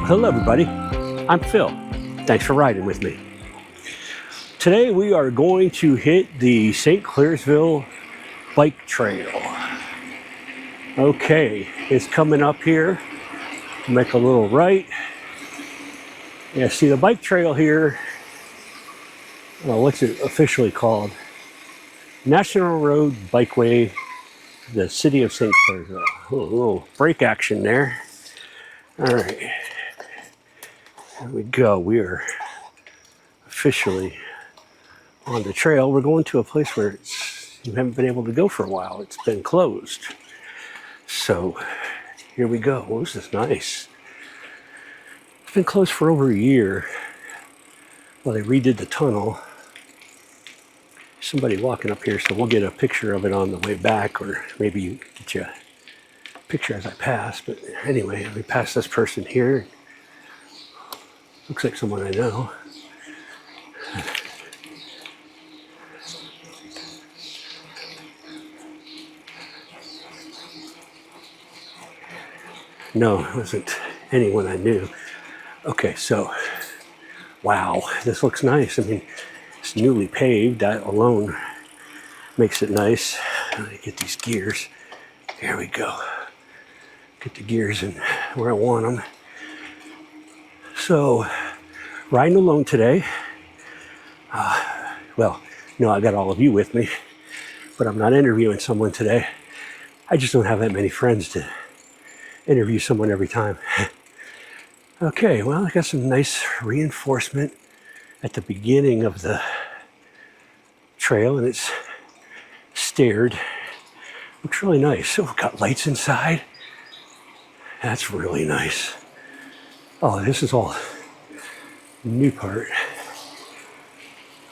Hello everybody, I'm Phil. Thanks for riding with me. Today we are going to hit the St. Clairsville bike trail. Okay, it's coming up here. Make a little right. Yeah, see the bike trail here. What's it officially called? National Road Bikeway, the city of St. Clairsville. A little brake action there. All right, here we go. We are officially on the trail. We're going to a place where you haven't been able to go for a while. It's been closed. So here we go. Oh, this is nice. It's been closed for over a year. Well, they redid the tunnel. Somebody walking up here, so we'll get a picture of it on the way back, or maybe you get you a picture as I pass. But anyway, we pass this person here. Looks like someone I know. No, it wasn't anyone I knew. Okay, so, wow, this looks nice. I mean, it's newly paved. That alone makes it nice. Let me get these gears. There we go. Get the gears in where I want them. So, riding alone today. Well, no, I got all of you with me, but I'm not interviewing someone today. I just don't have that many friends to interview someone every time. Okay, well, I got some nice reinforcement at the beginning of the trail, and it's staired. Looks really nice. So we've got lights inside. That's really nice. Oh, this is all new part.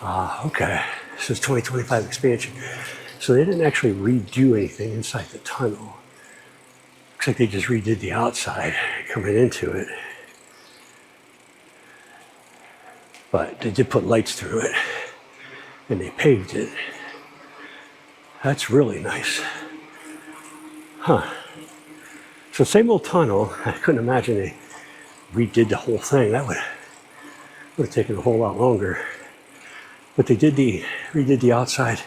Okay, this is 2025 expansion. So they didn't actually redo anything inside the tunnel. Looks like they just redid the outside coming into it. But they did put lights through it, and they paved it. That's really nice. Huh. So same old tunnel. I couldn't imagine they redid the whole thing. That would have taken a whole lot longer. But they redid the outside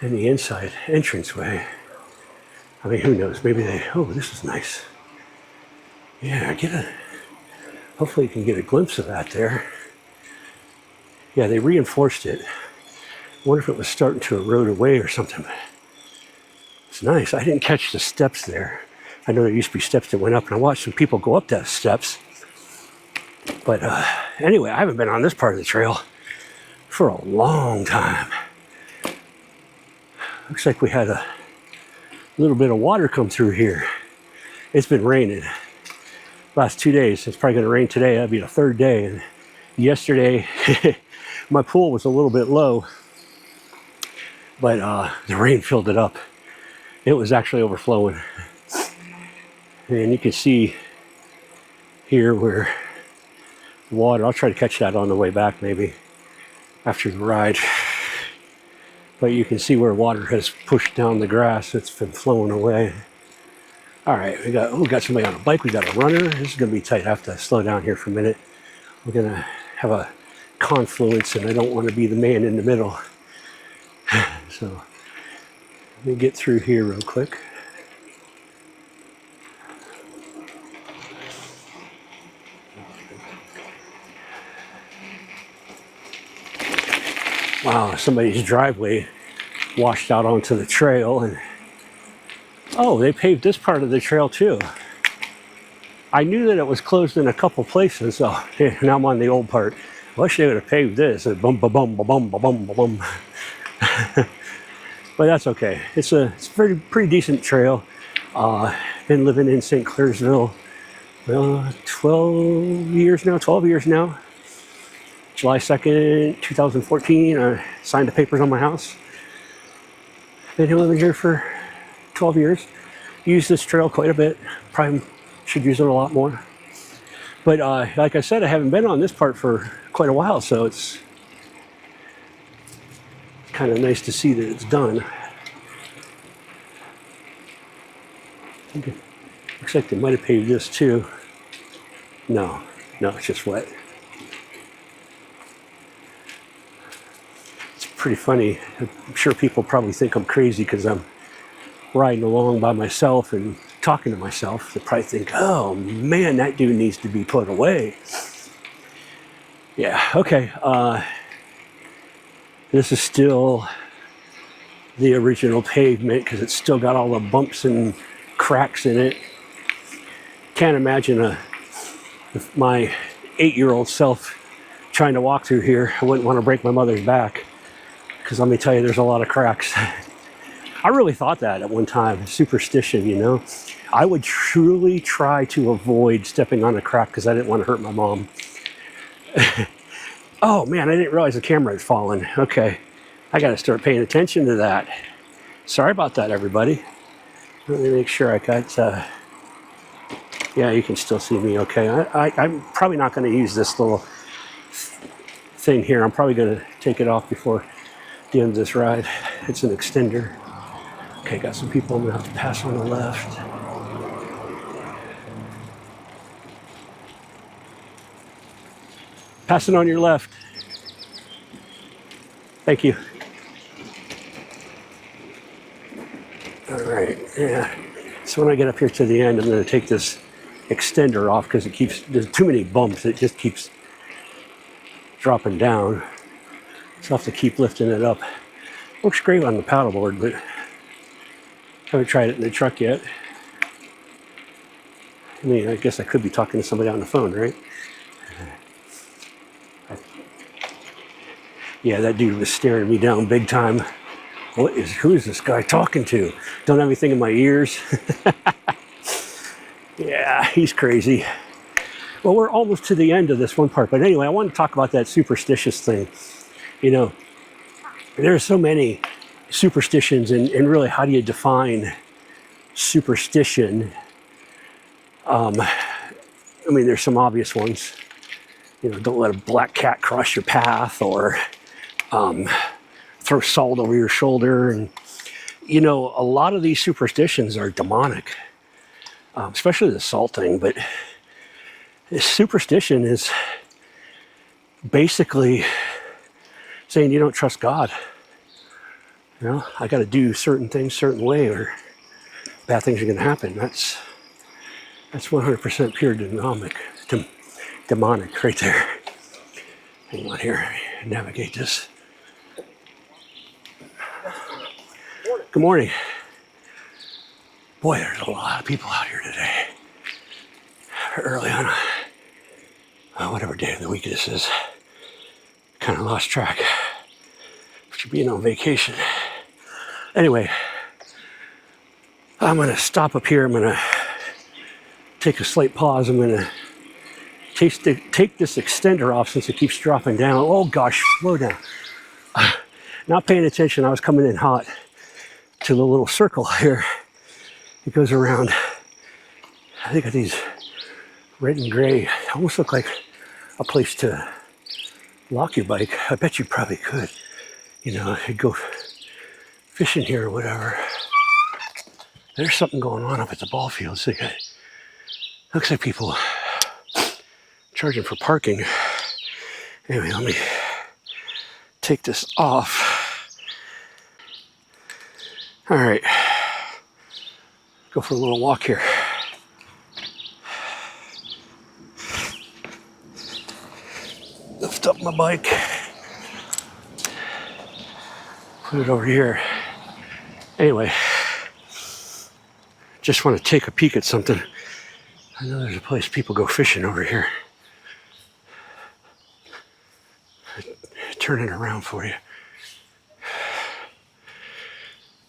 and the inside entranceway. I mean, who knows? Maybe oh, this is nice. Yeah, hopefully you can get a glimpse of that there. Yeah, they reinforced it. I wonder if it was starting to erode away or something. It's nice. I didn't catch the steps there. I know there used to be steps that went up, and I watched some people go up those steps. But anyway, I haven't been on this part of the trail for a long time. Looks like we had a little bit of water come through here. It's been raining last 2 days. It's probably going to rain today. That'll be the third day. And yesterday, my pool was a little bit low, but the rain filled it up. It was actually overflowing. And you can see here where water, I'll try to catch that on the way back maybe after the ride. But you can see where water has pushed down the grass. It's been flowing away. All right, we got somebody on a bike. We got a runner. This is gonna be tight. I have to slow down here for a minute. We're gonna have a confluence, and I don't want to be the man in the middle. So let me get through here real quick. Wow, somebody's driveway washed out onto the trail, and oh, they paved this part of the trail too. I knew that it was closed in a couple places, so yeah, now I'm on the old part. I wish they would have paved this. Bum ba bum ba bum ba bum ba bum. But that's okay. It's a pretty decent trail. Been living in St. Clairsville 12 years now. July 2nd, 2014, I signed the papers on my house. Been living here for 12 years. Used this trail quite a bit. Probably should use it a lot more. But like I said, I haven't been on this part for quite a while, so it's kind of nice to see that it's done. I think looks like they might have paved this too. No, no, it's just wet. It's pretty funny. I'm sure people probably think I'm crazy because I'm riding along by myself and talking to myself. They probably think, oh man, that dude needs to be put away. Yeah, okay. This is still the original pavement because it's still got all the bumps and cracks in it. Can't imagine my 8-year-old self trying to walk through here. I wouldn't want to break my mother's back because let me tell you, there's a lot of cracks. I really thought that at one time, superstition, you know. I would truly try to avoid stepping on a crack because I didn't want to hurt my mom. Oh man, I didn't realize the camera had fallen. Okay, I got to start paying attention to that. Sorry about that, everybody. Let me make sure I got, yeah, you can still see me okay. I'm probably not going to use this little thing here. I'm probably going to take it off before the end of this ride. It's an extender. Okay, got some people I'm going to have to pass on the left. Passing on your left. Thank you. All right, yeah. So when I get up here to the end, I'm going to take this extender off because there's too many bumps. It just keeps dropping down. So I'll have to keep lifting it up. Looks great on the paddleboard, but haven't tried it in the truck yet. I mean, I guess I could be talking to somebody on the phone, right? Yeah, that dude was staring me down big time. Who is this guy talking to? Don't have anything in my ears. Yeah, he's crazy. Well, we're almost to the end of this one part, but anyway, I want to talk about that superstitious thing. You know, there are so many superstitions, and really, how do you define superstition? I mean, there's some obvious ones. You know, don't let a black cat cross your path, or throw salt over your shoulder. And, you know, a lot of these superstitions are demonic, especially the salt thing. But this superstition is basically saying you don't trust God. You know, I got to do certain things certain way or bad things are going to happen. That's 100% pure demonic right there. Hang on here, navigate this. Good morning. Boy, there's a lot of people out here today. Early on, whatever day of the week this is. Kind of lost track. Should be on vacation. Anyway, I'm gonna stop up here. I'm gonna take a slight pause. I'm gonna take this extender off since it keeps dropping down. Oh gosh, slow down. Not paying attention. I was coming in hot to the little circle here. It goes around. I think of these red and gray. Almost look like a place to lock your bike. I bet you probably could. You know, you'd go fishing here or whatever. There's something going on up at the ball fields. Looks like people charging for parking. Anyway, let me take this off. All right, go for a little walk here. Lift up my bike, put it over here. Anyway, just want to take a peek at something. I know there's a place people go fishing over here. Turn it around for you.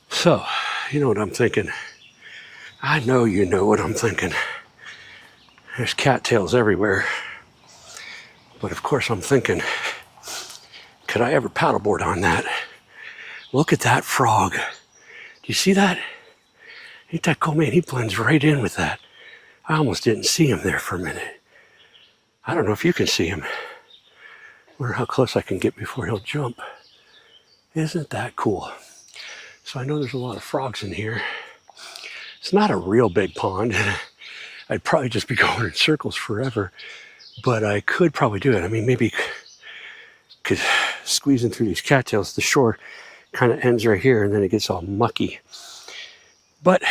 So, you know what I'm thinking. I know you know what I'm thinking. There's cattails everywhere. But of course I'm thinking, could I ever paddleboard on that? Look at that frog. Do you see that? Ain't that cool, man? He blends right in with that. I almost didn't see him there for a minute. I don't know if you can see him. Wonder how close I can get before he'll jump. Isn't that cool? So I know there's a lot of frogs in here. It's not a real big pond. I'd probably just be going in circles forever, but I could probably do it. I mean, maybe because squeezing through these cattails, the shore kind of ends right here and then it gets all mucky. But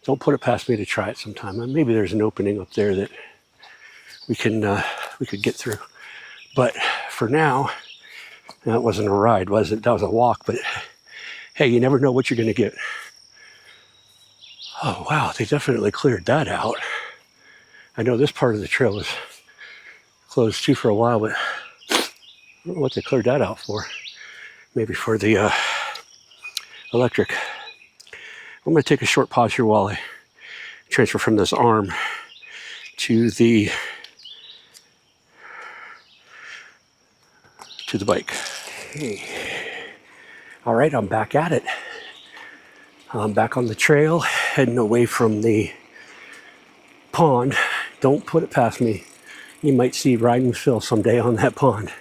don't put it past me to try it sometime. And maybe there's an opening up there that we could get through. But for now, that wasn't a ride, was it? That was a walk. But hey, you never know what you're going to get. Oh wow, they definitely cleared that out. I know this part of the trail was closed too for a while, but I don't know what they cleared that out for. Maybe for the electric. I'm going to take a short pause here while I transfer from this arm to the bike. Okay. All right, I'm back at it. I'm back on the trail, heading away from the pond. Don't put it past me. You might see riding Phil someday on that pond.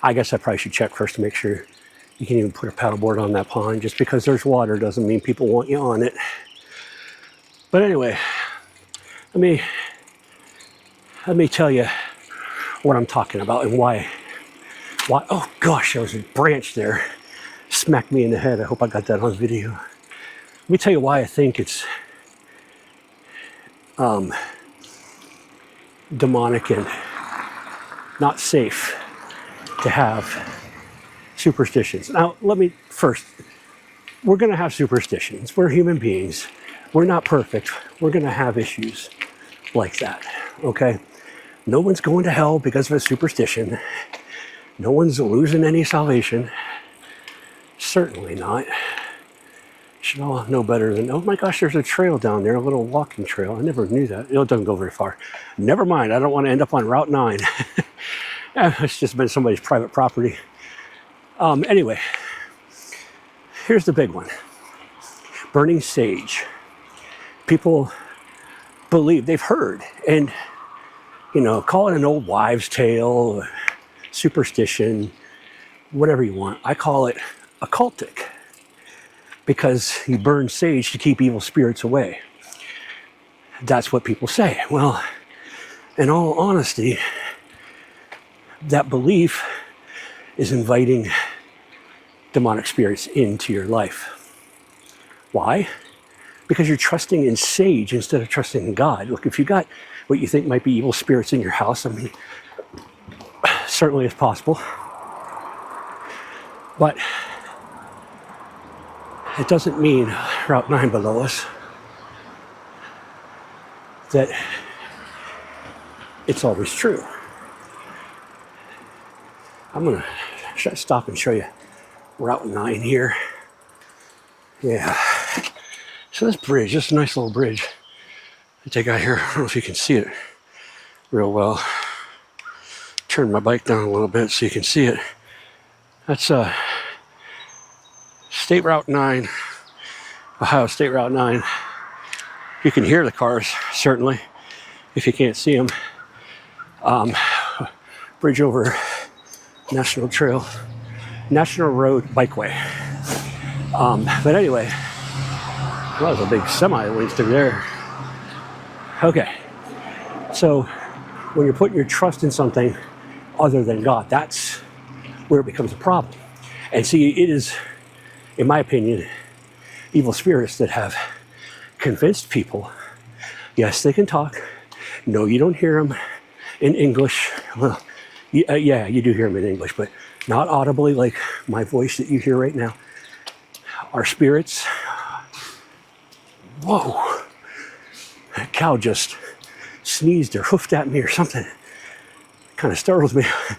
I guess I probably should check first to make sure you can even put a paddleboard on that pond. Just because there's water doesn't mean people want you on it. But anyway, let me tell you what I'm talking about and why. Oh gosh, there was a branch there. Smacked me in the head. I hope I got that on video. Let me tell you why I think it's demonic and not safe to have superstitions. Now, let me first, we're going to have superstitions. We're human beings. We're not perfect. We're going to have issues like that, okay? No one's going to hell because of a superstition. No one's losing any salvation. Certainly not. Should all know better than, oh my gosh, there's a trail down there, a little walking trail. I never knew that. It doesn't go very far. Never mind, I don't want to end up on Route 9. It's just been somebody's private property. Anyway, here's the big one. Burning sage. People believe, they've heard, and, you know, call it an old wives' tale, superstition, whatever you want. I call it occultic, because you burn sage to keep evil spirits away. That's what people say. Well, in all honesty, that belief is inviting demonic spirits into your life. Why? Because you're trusting in sage instead of trusting in God. Look, if you got what you think might be evil spirits in your house, I mean, certainly it's possible. But it doesn't mean Route 9 below us that it's always true. I'm going to stop and show you Route 9 here. Yeah. So this bridge, just a nice little bridge that they got here. I don't know if you can see it real well. Turn my bike down a little bit so you can see it. That's State Route 9, Ohio State Route 9. You can hear the cars, certainly, if you can't see them. Bridge over National Road Bikeway. But anyway, well, there's a big semi that went through there. Okay, so when you're putting your trust in something other than God, that's where it becomes a problem. And see, it is, in my opinion, evil spirits that have convinced people, yes, they can talk. No, you don't hear them in English. Well, yeah, you do hear them in English, but not audibly like my voice that you hear right now. Our spirits, whoa, that cow just sneezed or hoofed at me or something. Kind of startled me. I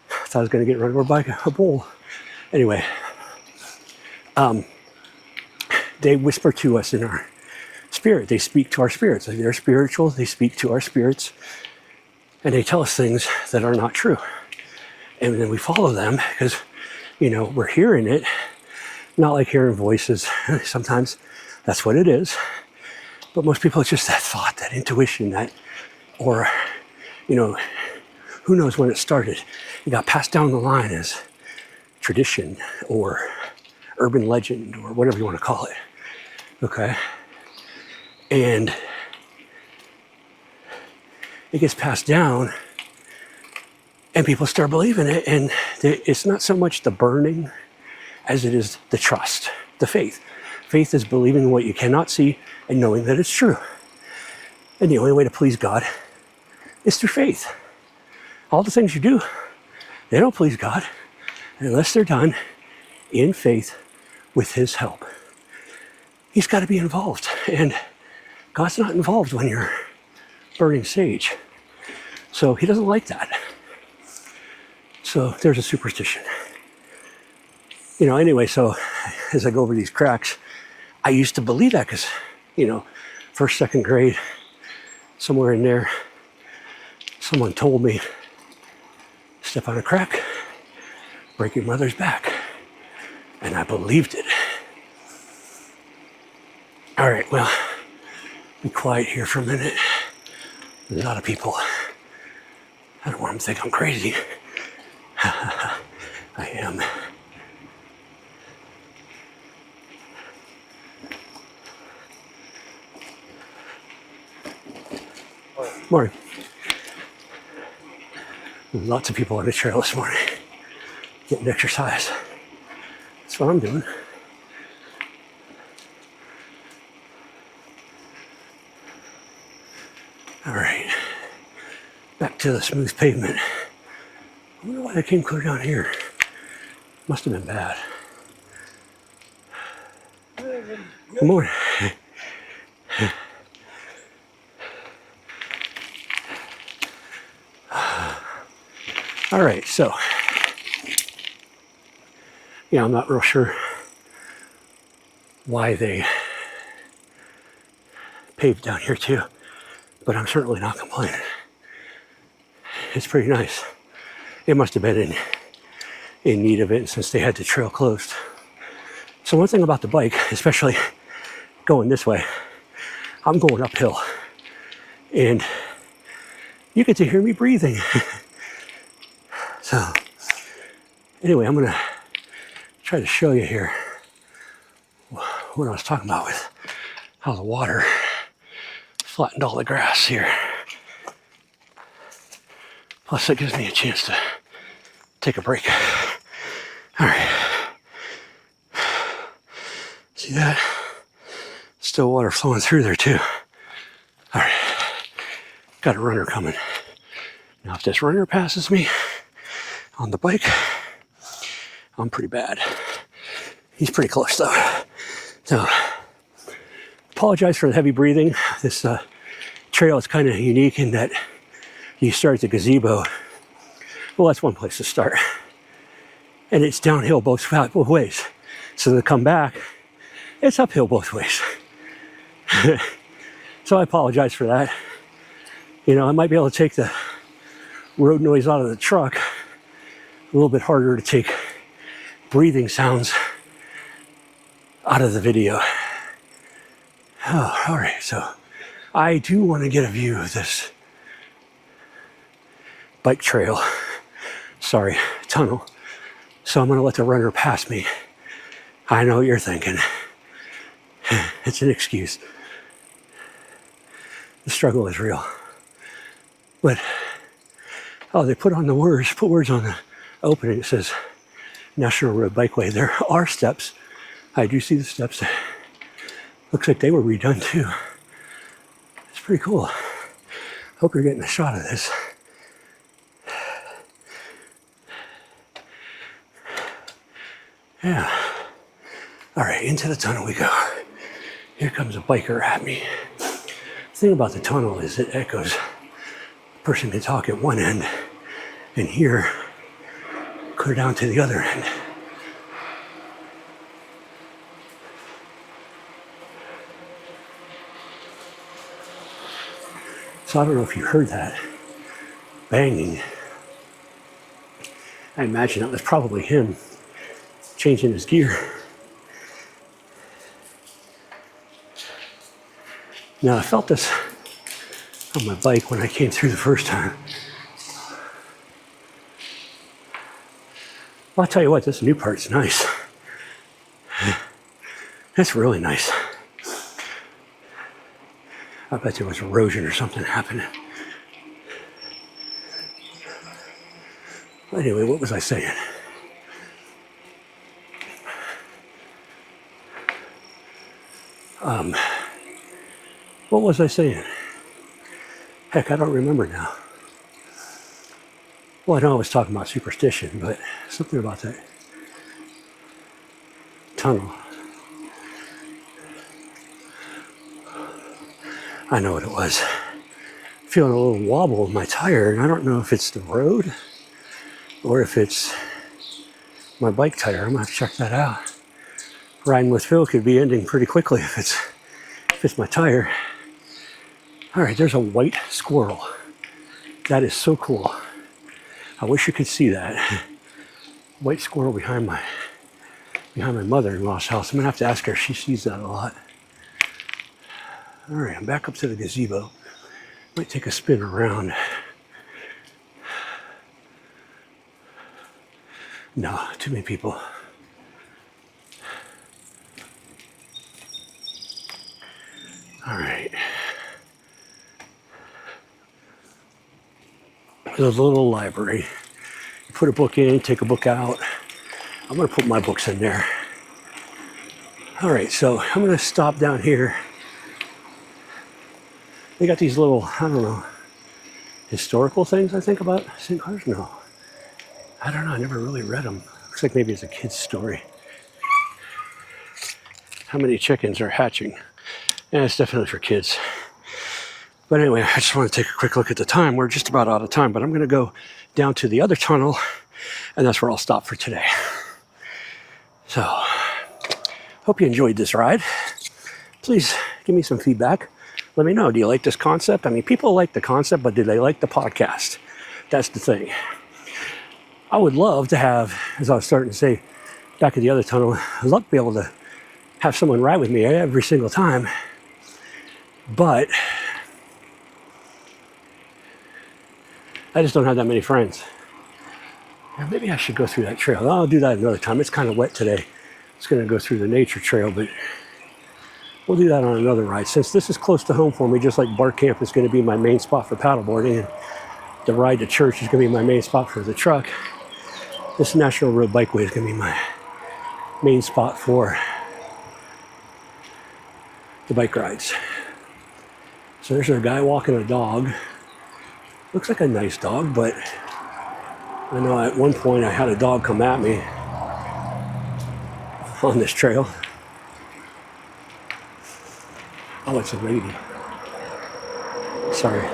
thought I was going to get run over by a bull. Anyway, they whisper to us in our spirit. They speak to our spirits. They're spiritual. They speak to our spirits. And they tell us things that are not true. And then we follow them because, you know, we're hearing it. Not like hearing voices. Sometimes that's what it is. But most people, it's just that thought, that intuition, that, or, you know, who knows when it started. It got passed down the line as tradition or urban legend or whatever you want to call it. Okay? And it gets passed down and people start believing it. And it's not so much the burning as it is the trust, the faith. Faith is believing what you cannot see and knowing that it's true. And the only way to please God is through faith. All the things you do, they don't please God unless they're done in faith with his help. He's got to be involved. And God's not involved when you're burning sage. So he doesn't like that. So there's a superstition. Anyway, so as I go over these cracks, I used to believe that because, first, second grade, somewhere in there, someone told me, step on a crack, break your mother's back. And I believed it. All right, well, be quiet here for a minute. There's a lot of people. I don't want them to think I'm crazy. I am. Morning. Lots of people on the trail this morning getting exercise. That's what I'm doing. All right, back to the smooth pavement. I wonder why I came clear down here. Must have been bad. Good morning. All right, so, I'm not real sure why they paved down here too, but I'm certainly not complaining. It's pretty nice. It must have been in need of it since they had the trail closed. So one thing about the bike, especially going this way, I'm going uphill and you get to hear me breathing. So anyway, I'm gonna try to show you here what I was talking about with how the water flattened all the grass here. Plus it gives me a chance to take a break. All right. See that? Still water flowing through there too. All right. Got a runner coming. Now if this runner passes me on the bike, I'm pretty bad. He's pretty close though. So, apologize for the heavy breathing. This trail is kind of unique in that you start at the gazebo. Well, that's one place to start. And it's downhill both ways. So to come back, it's uphill both ways. So I apologize for that. I might be able to take the road noise out of the truck. A little bit harder to take breathing sounds out of the video. Oh, all right, so I do want to get a view of this bike trail. Sorry, tunnel. So I'm going to let the runner pass me. I know what you're thinking. It's an excuse. The struggle is real. But, they put words on the opening. It says National Road Bikeway. There are steps. I do see the steps. Looks like they were redone too. It's pretty cool. Hope you're getting a shot of this. Yeah. All right, into the tunnel we go. Here comes a biker at me. The thing about the tunnel is it echoes. A person can talk at one end and hear clear down to the other end. So I don't know if you heard that banging. I imagine that was probably him changing his gear. Now I felt this on my bike when I came through the first time. Well, I'll tell you what, this new part's nice. That's really nice. I bet there was erosion or something happening. Anyway, what was I saying? What was I saying? Heck, I don't remember now. Well, I know I was talking about superstition, but something about that tunnel. I know what it was. Feeling a little wobble in my tire, and I don't know if it's the road or if it's my bike tire. I'm gonna have to check that out. Riding with Phil could be ending pretty quickly if it's my tire. All right, there's a white squirrel. That is so cool. I wish you could see that. White squirrel behind my mother-in-law's house. I'm gonna have to ask her if she sees that a lot. All right, I'm back up to the gazebo. Might take a spin around. No, too many people. All right. There's a little library. You put a book in, take a book out. I'm gonna put my books in there. All right, so I'm gonna stop down here. They got these little, I don't know, historical things I think about St. Clair's? No. I don't know, I never really read them. Looks like maybe it's a kid's story. How many chickens are hatching? Yeah, it's definitely for kids. But anyway, I just want to take a quick look at the time. We're just about out of time, but I'm going to go down to the other tunnel, and that's where I'll stop for today. So, hope you enjoyed this ride. Please give me some feedback. Let me know, do you like this concept? I mean, people like the concept, but do they like the podcast? That's the thing. I would love to have, as I was starting to say back at the other tunnel, I'd love to be able to have someone ride with me every single time. But I just don't have that many friends. Maybe I should go through that trail. I'll do that another time. It's kind of wet today. It's going to go through the nature trail, but we'll do that on another ride. Since this is close to home for me, just like Bar Camp is going to be my main spot for paddleboarding, and the ride to church is going to be my main spot for the truck, this National Road Bikeway is going to be my main spot for the bike rides. So there's a guy walking a dog. Looks like a nice dog, but I know at one point I had a dog come at me on this trail. Oh, it's a lady. Sorry.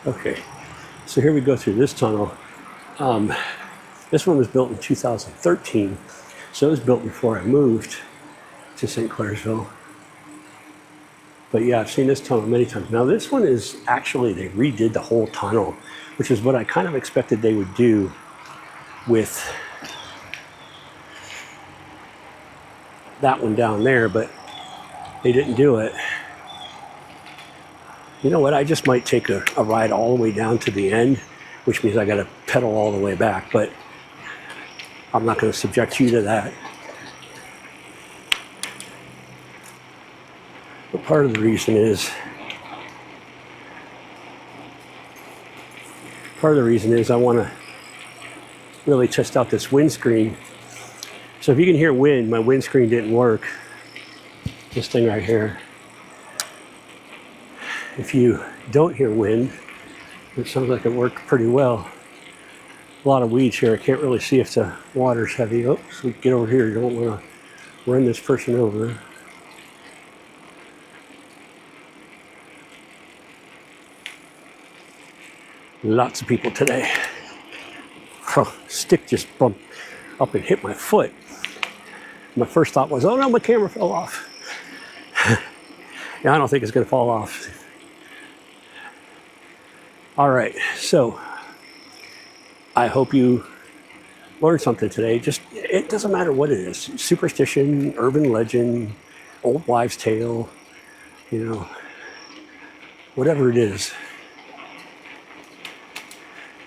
Okay, so here we go through this tunnel. This one was built in 2013, so it was built before I moved to St. Clairsville. But yeah, I've seen this tunnel many times. Now this one is actually, they redid the whole tunnel, which is what I kind of expected they would do with that one down there, but they didn't do it. You know what, I just might take a ride all the way down to the end, which means I gotta pedal all the way back, but I'm not gonna subject you to that. But part of the reason is I wanna really test out this windscreen. So if you can hear wind, my windscreen didn't work. This thing right here. If you don't hear wind, it sounds like it worked pretty well. A lot of weeds here. I can't really see if the water's heavy. Oh, so we get over here. You don't want to run this person over. Lots of people today. Oh, stick just bumped up and hit my foot. My first thought was, oh no, my camera fell off. Yeah, I don't think it's going to fall off. All right, so I hope you learned something today. Just, it doesn't matter what it is. Superstition, urban legend, old wives' tale, you know, whatever it is.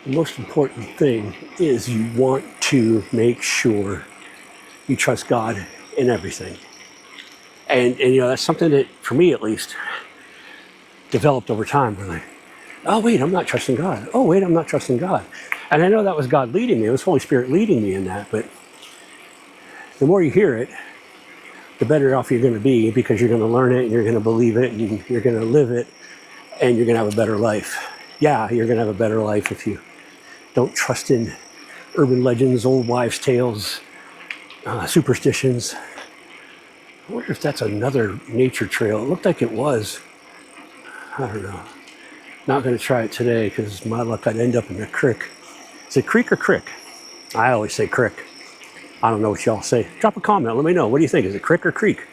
The most important thing is you want to make sure you trust God in everything. And you know, that's something that, for me at least, developed over time. We're like, oh wait, I'm not trusting God. Oh wait, I'm not trusting God. And I know that was God leading me. It was Holy Spirit leading me in that. But the more you hear it, the better off you're going to be, because you're going to learn it and you're going to believe it and you're going to live it and you're going to have a better life. Yeah, you're going to have a better life if you don't trust in urban legends, old wives' tales, superstitions. I wonder if that's another nature trail. It looked like it was. I don't know. Not going to try it today because my luck I'd end up in a creek. Is it creek or crick? I always say crick. I don't know what y'all say. Drop a comment. Let me know. What do you think? Is it crick or creek?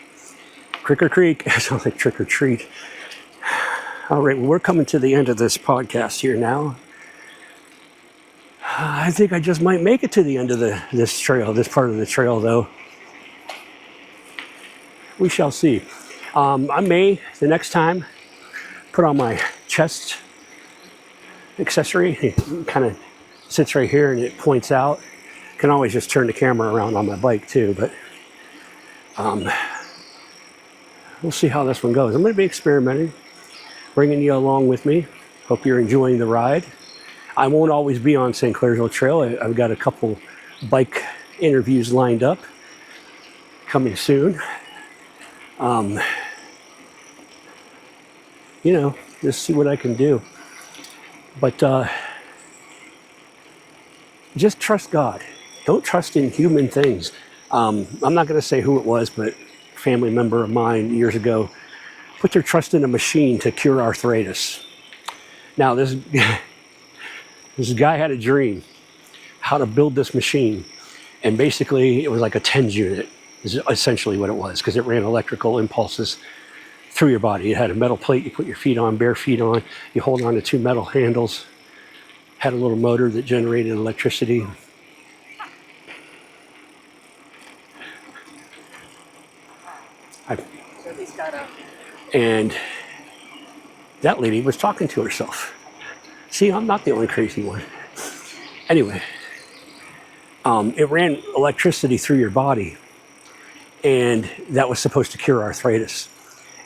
Crick or creek? It sounds like trick or treat. All right, well, we're coming to the end of this podcast here now. I think I just might make it to the end of this trail, this part of the trail, though. We shall see. I may, the next time, put on my chest accessory. It kind of sits right here and it points out. Can always just turn the camera around on my bike too, but we'll see how this one goes. I'm going to be experimenting, bringing you along with me. Hope you're enjoying the ride. I won't always be on St. Clairsville Trail. I've got a couple bike interviews lined up coming soon. Just see what I can do. But just trust God. Don't trust in human things. I'm not going to say who it was, but a family member of mine years ago put their trust in a machine to cure arthritis. Now, this guy had a dream how to build this machine. And basically, it was like a TENS unit, is essentially what it was, because it ran electrical impulses through your body. It had a metal plate you put your feet on, bare feet on. You hold on to two metal handles. Had a little motor that generated electricity. And that lady was talking to herself. See, I'm not the only crazy one. Anyway, it ran electricity through your body, and that was supposed to cure arthritis.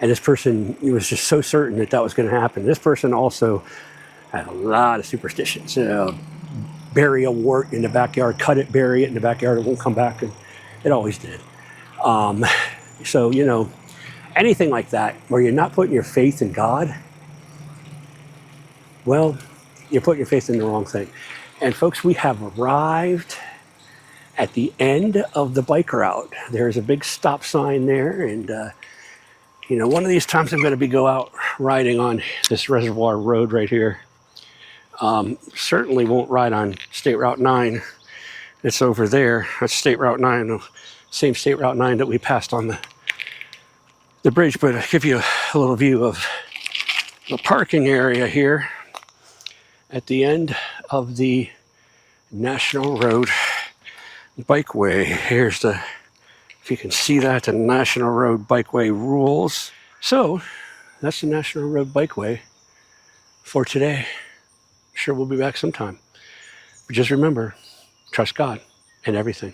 And this person, he was just so certain that that was going to happen. This person also had a lot of superstitions. Bury a wart in the backyard, cut it, bury it in the backyard, it won't come back, and it always did. So, anything like that, where you're not putting your faith in God, well, you're putting your faith in the wrong thing. And folks, we have arrived at the end of the bike route. There's a big stop sign there, and one of these times I'm going to go out riding on this reservoir road right here. Certainly won't ride on State Route 9. It's over there. That's State Route 9, the same State Route 9 that we passed on the bridge. But I'll give you a little view of the parking area here at the end of the National Road Bikeway. Here's if you can see that, the National Road Bikeway rules. So that's the National Road Bikeway for today. Sure, we'll be back sometime. But just remember, trust God in everything.